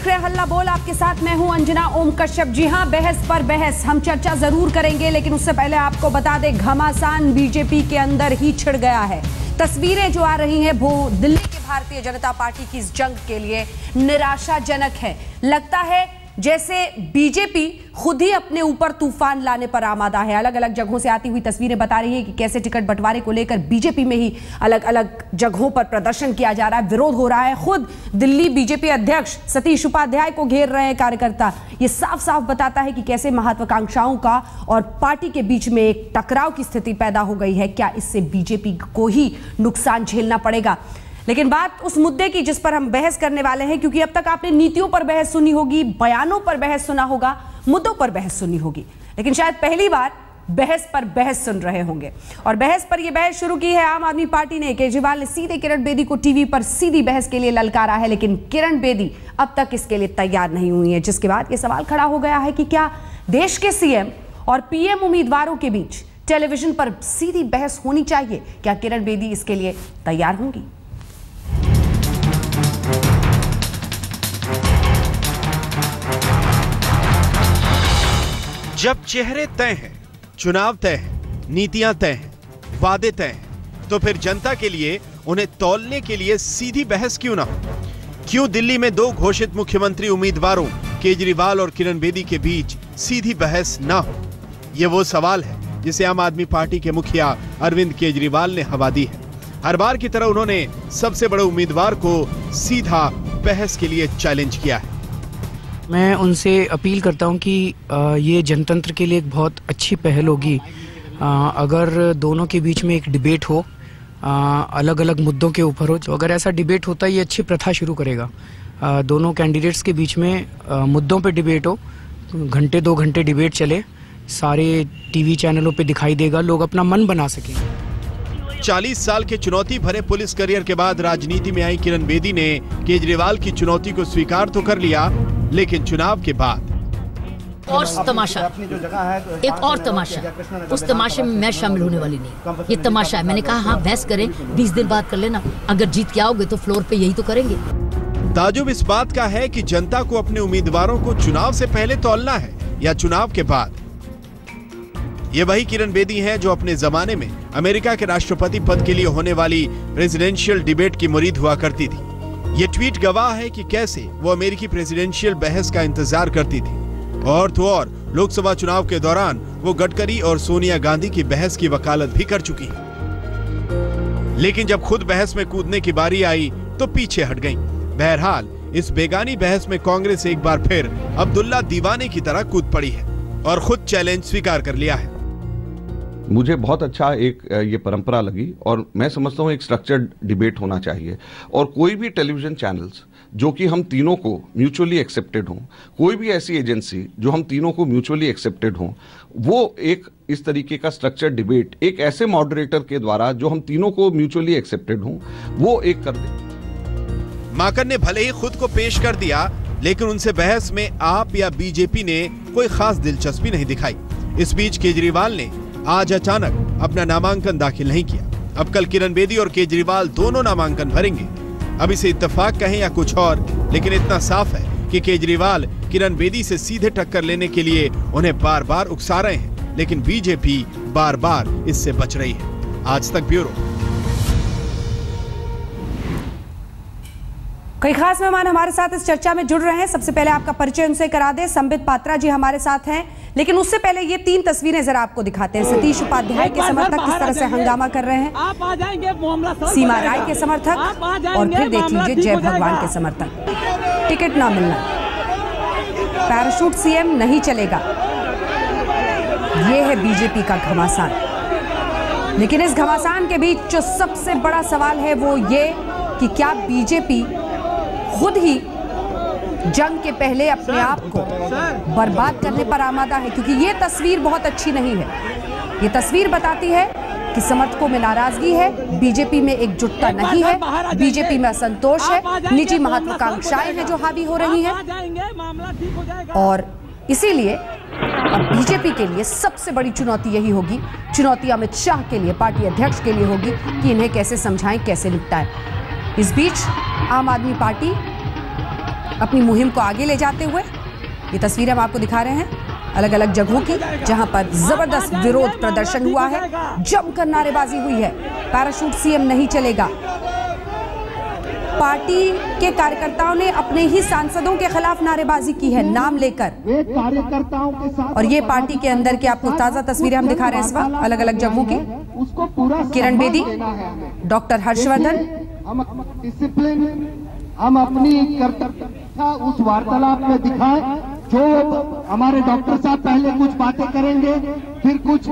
देख रहे हैं हल्ला बोल, आपके साथ मैं हूं अंजना ओम कश्यप। जी हां, बहस पर बहस हम चर्चा जरूर करेंगे, लेकिन उससे पहले आपको बता दें घमासान बीजेपी के अंदर ही छिड़ गया है। तस्वीरें जो आ रही हैं वो दिल्ली के भारतीय जनता पार्टी की इस जंग के लिए निराशाजनक है। लगता है जैसे बीजेपी खुद ही अपने ऊपर तूफान लाने पर आमादा है। अलग अलग जगहों से आती हुई तस्वीरें बता रही हैं कि कैसे टिकट बंटवारे को लेकर बीजेपी में ही अलग अलग जगहों पर प्रदर्शन किया जा रहा है, विरोध हो रहा है। खुद दिल्ली बीजेपी अध्यक्ष सतीश उपाध्याय को घेर रहे हैं कार्यकर्ता। ये साफ साफ बताता है कि कैसे महत्वाकांक्षाओं का और पार्टी के बीच में एक टकराव की स्थिति पैदा हो गई है। क्या इससे बीजेपी को ही नुकसान झेलना पड़ेगा? लेकिन बात उस मुद्दे की जिस पर हम बहस करने वाले हैं, क्योंकि अब तक आपने नीतियों पर बहस सुनी होगी, बयानों पर बहस सुना होगा, मुद्दों पर बहस सुनी होगी, लेकिन शायद पहली बार बहस पर बहस सुन रहे होंगे। और बहस पर यह बहस शुरू की है आम आदमी पार्टी ने। केजरीवाल ने सीधे किरण बेदी को टीवी पर सीधी बहस के लिए ललकारा है, लेकिन किरण बेदी अब तक इसके लिए तैयार नहीं हुई है, जिसके बाद यह सवाल खड़ा हो गया है कि क्या देश के सीएम और पीएम उम्मीदवारों के बीच टेलीविजन पर सीधी बहस होनी चाहिए? क्या किरण बेदी इसके लिए तैयार होंगी? जब चेहरे तय हैं, चुनाव तय हैं, नीतियां तय हैं, वादे तय हैं, तो फिर जनता के लिए उन्हें तौलने के लिए सीधी बहस क्यों ना हो? क्यों दिल्ली में दो घोषित मुख्यमंत्री उम्मीदवारों केजरीवाल और किरण बेदी के बीच सीधी बहस ना हो? यह वो सवाल है जिसे आम आदमी पार्टी के मुखिया अरविंद केजरीवाल ने हवा दी है। हर बार की तरह उन्होंने सबसे बड़े उम्मीदवार को सीधा बहस के लिए चैलेंज किया है। मैं उनसे अपील करता हूं कि ये जनतंत्र के लिए एक बहुत अच्छी पहल होगी अगर दोनों के बीच में एक डिबेट हो, अलग अलग मुद्दों के ऊपर हो। तो अगर ऐसा डिबेट होता है, ये अच्छी प्रथा शुरू करेगा। दोनों कैंडिडेट्स के बीच में मुद्दों पे डिबेट हो, घंटे 2 घंटे डिबेट चले, सारे टीवी चैनलों पे दिखाई देगा, लोग अपना मन बना सकें। 40 साल के चुनौती भरे पुलिस करियर के बाद राजनीति में आई किरण बेदी ने केजरीवाल की चुनौती को स्वीकार तो कर लिया, लेकिन चुनाव के बाद और तमाशा, एक और तमाशा, उस तमाशे में मैं शामिल होने वाली नहीं। ये तमाशा है। मैंने कहा हाँ बहस करें, 20 दिन बाद कर लेना, अगर जीत के आओगे तो फ्लोर पे यही तो करेंगे। ताजुब इस बात का है कि जनता को अपने उम्मीदवारों को चुनाव से पहले तौलना है या चुनाव के बाद। ये वही किरण बेदी हैं जो अपने जमाने में अमेरिका के राष्ट्रपति पद के लिए होने वाली प्रेसिडेंशियल डिबेट की मुरीद हुआ करती थी। ये ट्वीट गवाह है कि कैसे वो अमेरिकी प्रेसिडेंशियल बहस का इंतजार करती थी। और तो और लोकसभा चुनाव के दौरान वो गडकरी और सोनिया गांधी की बहस की वकालत भी कर चुकी हैं। लेकिन जब खुद बहस में कूदने की बारी आई तो पीछे हट गईं। बहरहाल इस बेगानी बहस में कांग्रेस एक बार फिर अब्दुल्ला दीवाने की तरह कूद पड़ी है और खुद चैलेंज स्वीकार कर लिया है। मुझे बहुत अच्छा एक ये परंपरा लगी और मैं समझता हूँ एक स्ट्रक्चर्ड डिबेट होना चाहिए और कोई भी टेलीविजन चैनल्स जो कि हम तीनों को म्यूचुअली एक्सेप्टेड हों, कोई भी ऐसी एजेंसी जो हम तीनों को म्यूचुअली एक्सेप्टेड हों, वो एक इस तरीके का स्ट्रक्चर्ड डिबेट एक ऐसे मॉडरेटर के द्वारा जो हम तीनों को म्यूचुअली एक्सेप्टेड हों, वो एक कर दे। माकन ने भले ही खुद को पेश कर दिया, लेकिन उनसे बहस में आप या बीजेपी ने कोई खास दिलचस्पी नहीं दिखाई। इस बीच केजरीवाल ने आज अचानक अपना नामांकन दाखिल नहीं किया। अब कल किरण बेदी और केजरीवाल दोनों नामांकन भरेंगे। अब इसे इत्तेफाक कहें या कुछ और, लेकिन इतना साफ है कि केजरीवाल किरण बेदी से सीधे टक्कर लेने के लिए उन्हें बार बार उकसा रहे हैं, लेकिन बीजेपी बार बार इससे बच रही है। आज तक ब्यूरो। कई खास मेहमान हमारे साथ इस चर्चा में जुड़ रहे हैं। सबसे पहले आपका परिचय उनसे करा दें। संबित पात्रा जी हमारे साथ हैं, लेकिन उससे पहले ये 3 तस्वीरें जरा आपको दिखाते हैं। सतीश उपाध्याय के समर्थक किस तरह से हंगामा कर रहे हैं, सीमा राय के समर्थक, और फिर देख लीजिए जय भगवान के समर्थक। टिकट ना मिलना, पैराशूट सीएम नहीं चलेगा, ये है बीजेपी का घमासान। लेकिन इस घमासान के बीच जो सबसे बड़ा सवाल है वो ये कि क्या बीजेपी खुद ही जंग के पहले अपने आप को बर्बाद करने पर आमादा है? क्योंकि ये तस्वीर बहुत अच्छी नहीं है। ये तस्वीर बताती है कि समर्थकों में नाराजगी है, बीजेपी में एकजुटता नहीं है, बीजेपी में असंतोष है, निजी महत्वाकांक्षाएं हैं जो हावी हो रही हैं। और इसीलिए अब बीजेपी के लिए सबसे बड़ी चुनौती यही होगी, चुनौती अमित शाह के लिए, पार्टी अध्यक्ष के लिए होगी कि इन्हें कैसे समझाएं, कैसे निपटाएं। इस बीच आम आदमी पार्टी अपनी मुहिम को आगे ले जाते हुए। ये तस्वीरें हम आपको दिखा रहे हैं अलग अलग जगहों की, जहां पर जबरदस्त विरोध प्रदर्शन हुआ है, जमकर नारेबाजी हुई है। पैराशूट सीएम नहीं चलेगा। पार्टी के कार्यकर्ताओं ने अपने ही सांसदों के खिलाफ नारेबाजी की है नाम लेकर, और ये पार्टी के अंदर की आपको ताजा तस्वीरें हम दिखा रहे हैं इस वक्त अलग अलग जगहों की। किरण बेदी, डॉक्टर हर्षवर्धन, हम अपनी कर्तव्यता उस वार्तालाप में दिखाएं जो हमारे डॉक्टर साहब पहले कुछ बातें करेंगे, फिर कुछ।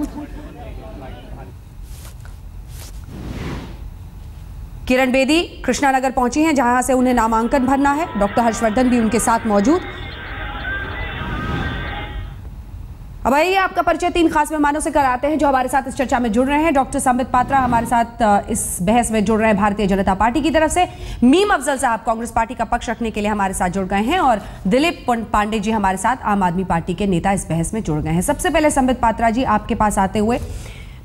किरण बेदी कृष्णानगर पहुंची हैं, जहां से उन्हें नामांकन भरना है। डॉक्टर हर्षवर्धन भी उनके साथ मौजूद। अब आइए आपका परिचय 3 खास मेहमानों से कराते हैं जो हमारे साथ इस चर्चा में जुड़ रहे हैं। डॉक्टर संबित पात्रा हमारे साथ इस बहस में जुड़ रहे हैं भारतीय जनता पार्टी की तरफ से। मीम अफजल साहब कांग्रेस पार्टी का पक्ष रखने के लिए हमारे साथ जुड़ गए हैं, और दिलीप पांडे जी हमारे साथ आम आदमी पार्टी के नेता इस बहस में जुड़ गए हैं। सबसे पहले संबित पात्रा जी, आपके पास आते हुए,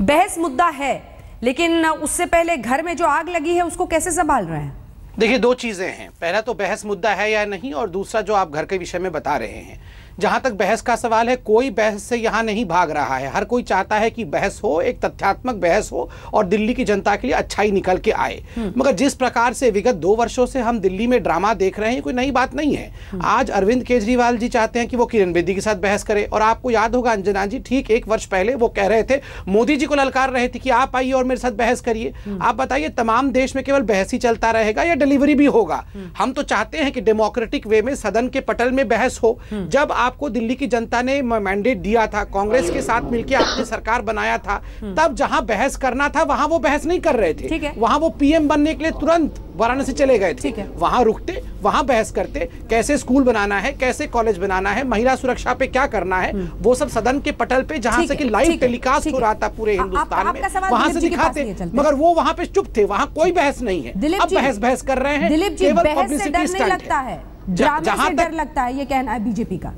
बहस मुद्दा है, लेकिन उससे पहले घर में जो आग लगी है उसको कैसे संभाल रहे हैं? देखिए, 2 चीजें हैं। पहला तो बहस मुद्दा है या नहीं, और दूसरा जो आप घर के विषय में बता रहे हैं। जहां तक बहस का सवाल है, कोई बहस से यहां नहीं भाग रहा है। हर कोई चाहता है कि बहस हो, एक तथ्यात्मक बहस हो और दिल्ली की जनता के लिए अच्छाई निकल के आए। मगर जिस प्रकार से विगत 2 वर्षों से हम दिल्ली में ड्रामा देख रहे हैं, कोई नई बात नहीं है। आज अरविंद केजरीवाल जी चाहते हैं कि वो किरण बेदी के साथ बहस करे, और आपको याद होगा अंजना जी, ठीक 1 वर्ष पहले वो कह रहे थे, मोदी जी को ललकार रहे थे कि आप आइए और मेरे साथ बहस करिए। आप बताइए, तमाम देश में केवल बहस ही चलता रहेगा या डिलीवरी भी होगा? हम तो चाहते हैं कि डेमोक्रेटिक वे में सदन के पटल में बहस हो। जब आपको दिल्ली की जनता ने मैंडेट दिया था, कांग्रेस के साथ मिलकर आपने सरकार बनाया था, तब जहां बहस करना था वहां वो बहस नहीं कर रहे थे। वहां वो पीएम बनने के लिए तुरंत वाराणसी चले गए थे। वहां रुकते, वहां बहस करते, कैसे स्कूल बनाना है, कैसे कॉलेज बनाना है, महिला सुरक्षा पे क्या करना है, वो सब सदन के पटल पे, जहां से कि लाइव टेलीकास्ट हो रहा था पूरे हिंदुस्तान में, वहां से दिखाते। मगर वो वहां पे चुप थे, वहां कोई बहस नहीं है। अब बहस कर रहे हैं, केवल पब्लिसिटी स्टंट है। जहां डर लगता है, ये कहना है बीजेपी का।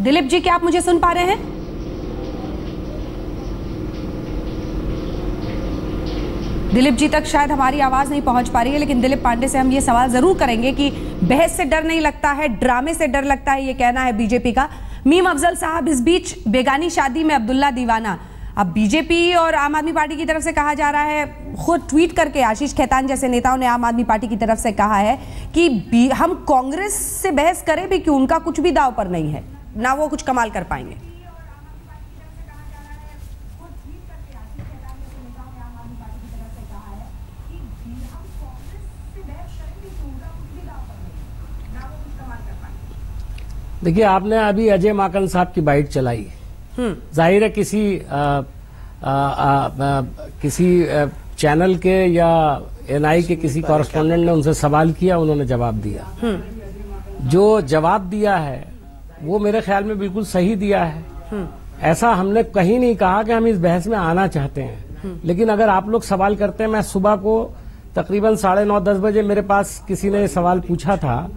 दिलीप जी, क्या आप मुझे सुन पा रहे हैं? दिलीप जी तक शायद हमारी आवाज नहीं पहुंच पा रही है, लेकिन दिलीप पांडे से हम ये सवाल जरूर करेंगे कि बहस से डर नहीं लगता है, ड्रामे से डर लगता है, ये कहना है बीजेपी का। मीम अफजल साहब, इस बीच बेगानी शादी में अब्दुल्ला दीवाना, अब बीजेपी और आम आदमी पार्टी की तरफ से कहा जा रहा है, खुद ट्वीट करके आशीष खेतान जैसे नेताओं ने आम आदमी पार्टी की तरफ से कहा है कि हम कांग्रेस से बहस करें भी क्यों, उनका कुछ भी दांव पर नहीं है, ना वो कुछ कमाल कर पाएंगे। देखिए, आपने अभी अजय माकन साहब की बाइट चलाई। जाहिर है किसी चैनल के या एनआई के किसी कॉरेस्पॉन्डेंट ने उनसे सवाल किया, उन्होंने जवाब दिया। जो जवाब दिया है वो मेरे ख्याल में बिल्कुल सही दिया है। ऐसा हमने कहीं नहीं कहा कि हम इस बहस में आना चाहते हैं, लेकिन अगर आप लोग सवाल करते हैं, मैं सुबह को तकरीबन 9:30-10 बजे मेरे पास किसी ने सवाल पूछा था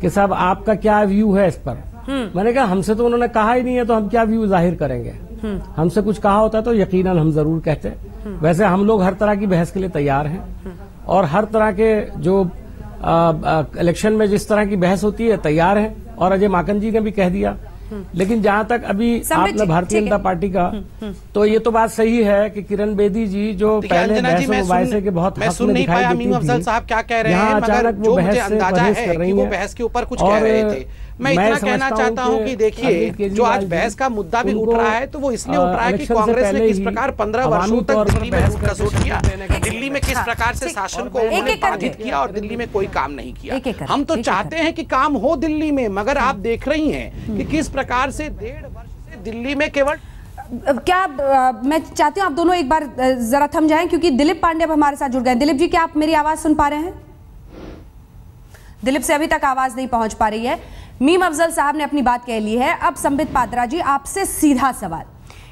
कि साहब आपका क्या व्यू है इस पर। मैंने कहा हमसे तो उन्होंने कहा ही नहीं है, तो हम क्या व्यू जाहिर करेंगे। हमसे कुछ कहा होता तो यकीनन हम जरूर कहते। वैसे हम लोग हर तरह की बहस के लिए तैयार हैं, और हर तरह के जो इलेक्शन में जिस तरह की बहस होती है तैयार हैं, और अजय माकन जी ने भी कह दिया। लेकिन जहां तक अभी आपने भारतीय जनता पार्टी का, तो ये तो बात सही है कि किरण बेदी जी जो पहले बहस मुबाहिसे के बहुत हक में दिखाई देती थी, अफजल साहब क्या कह रहे हैं, मगर जो मुझे अंदाजा है कि वो बहस के ऊपर कुछ कह रहे थे। मैं इतना कहना चाहता हूं कि देखिए, जो आज बहस का मुद्दा भी उठ रहा है, तो वो इसलिए उठ रहा है कि कांग्रेस ने किस प्रकार 15 वर्षों तक दिल्ली में लूट खसोट किया, दिल्ली में किस प्रकार से शासन को उन्होंने बाधित किया और दिल्ली में कोई काम नहीं किया। हम तो चाहते हैं कि काम हो दिल्ली में, मगर आप देख रही हैं कि किस प्रकार से 1.5 वर्ष से दिल्ली में केवल क्या मैं चाहती हूँ आप दोनों एक बार जरा थम जाएं, क्योंकि दिलीप पांडे अब हमारे साथ जुड़ गए। दिलीप जी, क्या आप मेरी आवाज सुन पा रहे हैं? दिलीप से अभी तक आवाज नहीं पहुंच पा रही है। मीम अफजल साहब ने अपनी बात कह ली है। अब संबित पात्रा जी, आपसे सीधा सवाल,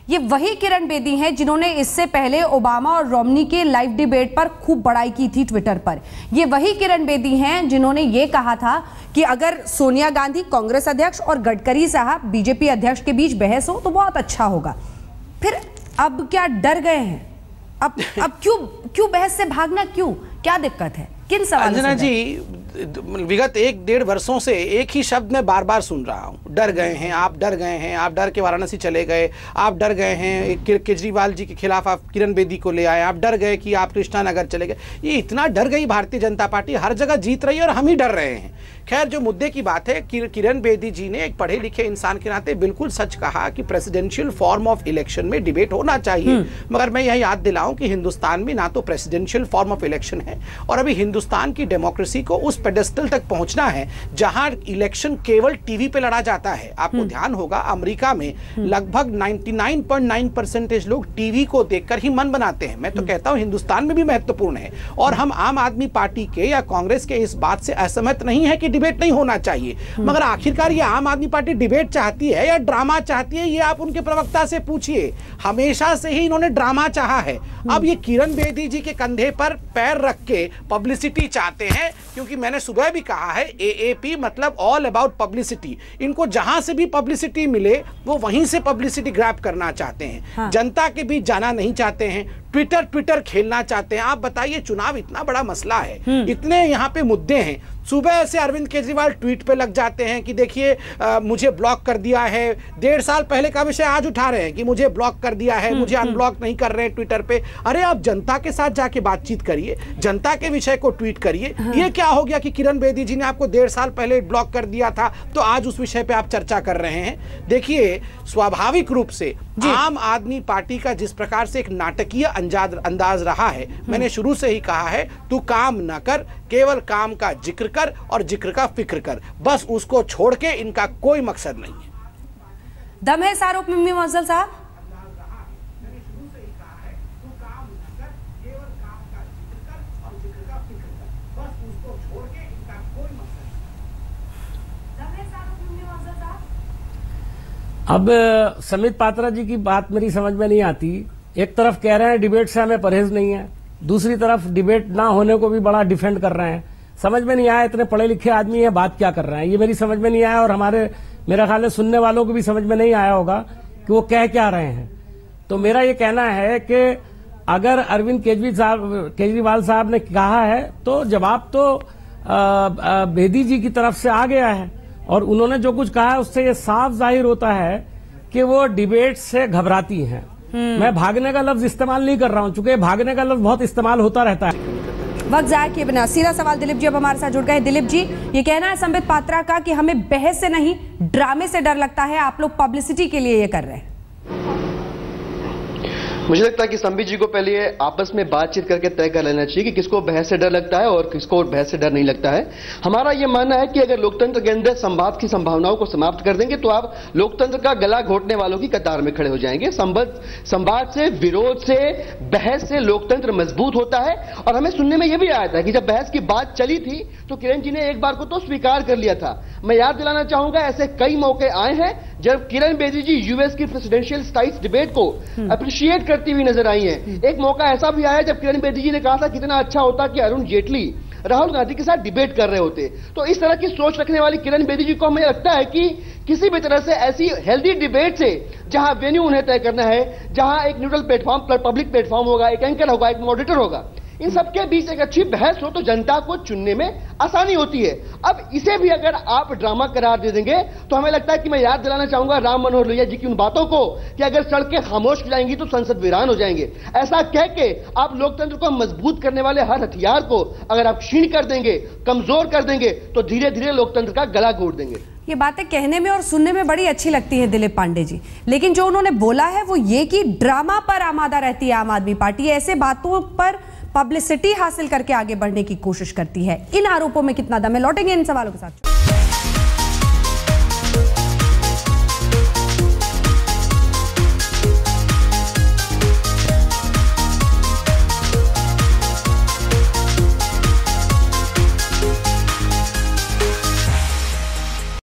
ये वही किरण बेदी हैं जिन्होंने इससे पहले ओबामा और रोमनी के लाइव डिबेट पर खूब बड़ाई की थी ट्विटर पर। ये वही किरण बेदी हैं जिन्होंने ये कहा था कि अगर सोनिया गांधी कांग्रेस अध्यक्ष और गडकरी साहब बीजेपी अध्यक्ष के बीच बहस हो तो बहुत अच्छा होगा। फिर अब क्या डर गए हैं? अब क्यों बहस से भागना, क्यों, क्या दिक्कत है, किन सवालों से? अंजना जी, विगत 1-1.5 वर्षों से एक ही शब्द मैं बार बार सुन रहा हूँ, डर गए हैं आप, डर गए हैं आप, डर के वाराणसी चले गए आप, डर गए हैं केजरीवाल जी के खिलाफ आप किरण बेदी को ले आए, आप डर गए कि आप कृष्णा नगर चले गए। ये इतना डर गई भारतीय जनता पार्टी, हर जगह जीत रही है और हम ही डर रहे हैं। खैर, जो मुद्दे की बात है, किरण बेदी जी ने एक पढ़े लिखे इंसान के नाते बिल्कुल सच कहा कि प्रेसिडेंशियल फॉर्म ऑफ इलेक्शन में डिबेट होना चाहिए, मगर मैं यह याद दिलाऊं कि हिंदुस्तान में ना तो प्रेसिडेंशियल फॉर्म ऑफ इलेक्शन है और अभी हिंदुस्तान की डेमोक्रेसी को उस पेडेस्टल तक पहुंचना है जहां इलेक्शन केवल टीवी पे लड़ा जाता है। आपको ध्यान होगा, अमेरिका में लगभग 99.9% लोग टीवी को देखकर ही मन बनाते हैं। मैं तो कहता हूं हिंदुस्तान में भी महत्वपूर्ण है और हम आम आदमी पार्टी के या कांग्रेस के इस बात से असहमत नहीं है कि डिबेट नहीं होना चाहिए, मगर आखिरकार ये आम आदमी पार्टी डिबेट चाहती है या ड्रामा चाहती है, ये आप उनके प्रवक्ता से पूछिए। हमेशा से ही इन्होंने ड्रामा चाहा है। अब ये किरण बेदी जी के कंधे पर पैर रख के पब्लिसिटी चाहते हैं, क्योंकि मैंने सुबह भी कहा है AAP मतलब ऑल अबाउट पब्लिसिटी। इनको जहां से भी पब्लिसिटी मिले वो वहीं से पब्लिसिटी ग्रैब करना चाहते हैं। हाँ। जनता के बीच जाना नहीं चाहते हैं, ट्विटर खेलना चाहते हैं। आप बताइए, चुनाव इतना बड़ा मसला है, इतने यहाँ पे मुद्दे हैं, सुबह से अरविंद केजरीवाल ट्वीट पे लग जाते हैं कि देखिए मुझे ब्लॉक कर दिया है। 1.5 साल पहले का विषय आज उठा रहे हैं कि मुझे ब्लॉक कर दिया है, मुझे अनब्लॉक नहीं कर रहे हैं ट्विटर पे। अरे आप जनता के साथ जाके बातचीत करिए, जनता के विषय को ट्वीट करिए। ये क्या हो गया कि किरण बेदी जी ने आपको 1.5 साल पहले ब्लॉक कर दिया था तो आज उस विषय पे आप चर्चा कर रहे हैं। देखिए, स्वाभाविक रूप से आम आदमी पार्टी का जिस प्रकार से एक नाटकीय अंदाज रहा है, मैंने शुरू से ही कहा है, तू काम न कर, केवल काम का जिक्र कर और जिक्र का फिक्र कर, बस उसको छोड़ के इनका कोई मकसद नहीं है। दम है इस आरोप में मुअज्जल साहब? अब समित पात्रा जी की बात मेरी समझ में नहीं आती। एक तरफ कह रहे हैं डिबेट से हमें परहेज नहीं है, दूसरी तरफ डिबेट ना होने को भी बड़ा डिफेंड कर रहे हैं। समझ में नहीं आया, इतने पढ़े लिखे आदमी है, बात क्या कर रहे हैं, ये मेरी समझ में नहीं आया और मेरा ख्याल है सुनने वालों को भी समझ में नहीं आया होगा कि वो कह क्या रहे हैं। तो मेरा ये कहना है कि अगर अरविंद केजरीवाल साहब ने कहा है तो जवाब तो बेदी जी की तरफ से आ गया है और उन्होंने जो कुछ कहा है उससे ये साफ जाहिर होता है कि वो डिबेट से घबराती हैं। मैं भागने का लफ्ज इस्तेमाल नहीं कर रहा हूं, चूंकि भागने का लफ्ज बहुत इस्तेमाल होता रहता है। वक्त जाया किए बिना सीधा सवाल दिलीप जी अब हमारे साथ जुड़ गए। दिलीप जी, ये कहना है संबित पात्रा का कि हमें बहस से नहीं ड्रामे से डर लगता है, आप लोग पब्लिसिटी के लिए ये कर रहे हैं। मुझे लगता है कि संबित जी को पहले आपस में बातचीत करके तय कर लेना चाहिए कि किसको बहस से डर लगता है और किसको बहस से डर नहीं लगता है। हमारा यह मानना है कि अगर लोकतंत्र के अंदर संवाद की संभावनाओं को समाप्त कर देंगे तो आप लोकतंत्र का गला घोटने वालों की कतार में खड़े हो जाएंगे। संवाद से, विरोध से, बहस से लोकतंत्र मजबूत होता है। और हमें सुनने में यह भी आया था कि जब बहस की बात चली थी तो किरण जी ने एक बार को तो स्वीकार कर लिया था। मैं याद दिलाना चाहूंगा, ऐसे कई मौके आए हैं जब किरण बेदी जी यूएस की प्रेसिडेंशियल स्टाइल्स डिबेट को अप्रिशिएट करती हुई नजर आई हैं। एक मौका ऐसा भी आया जब किरण बेदी जी ने कहा था कितना अच्छा होता कि अरुण जेटली राहुल गांधी के साथ डिबेट कर रहे होते। तो इस तरह की सोच रखने वाली किरण बेदी जी को हमें लगता है कि किसी भी तरह से ऐसी हेल्दी डिबेट से, जहां वेन्यू उन्हें तय करना है, जहां एक न्यूट्रल प्लेटफॉर्म, पब्लिक प्लेटफॉर्म होगा, एक एंकर होगा, एक मॉडरेटर होगा, इन सबके बीच एक अच्छी बहस हो तो जनता को चुनने में आसानी होती है। अब इसे भी अगर आप ड्रामा करार दे देंगे तो हमें लगता है कि मैं याद दिलाना चाहूंगा राम मनोहर लोहिया जी की उन बातों को कि अगर सड़कें खामोश की जाएंगी तो संसद वीरान हो जाएंगे। ऐसा कह के आप लोकतंत्र को मजबूत करने वाले हर हथियार को अगर आप क्षीण कर देंगे, कमजोर कर देंगे, तो धीरे धीरे लोकतंत्र का गला घोट देंगे। ये बातें कहने में और सुनने में बड़ी अच्छी लगती है दिलीप पांडे जी, लेकिन जो उन्होंने बोला है वो ये कि ड्रामा पर आमादा रहती है आम आदमी पार्टी, ऐसे बातों पर पब्लिसिटी हासिल करके आगे बढ़ने की कोशिश करती है। इन आरोपों में कितना दम है? लौटेंगे इन सवालों के साथ।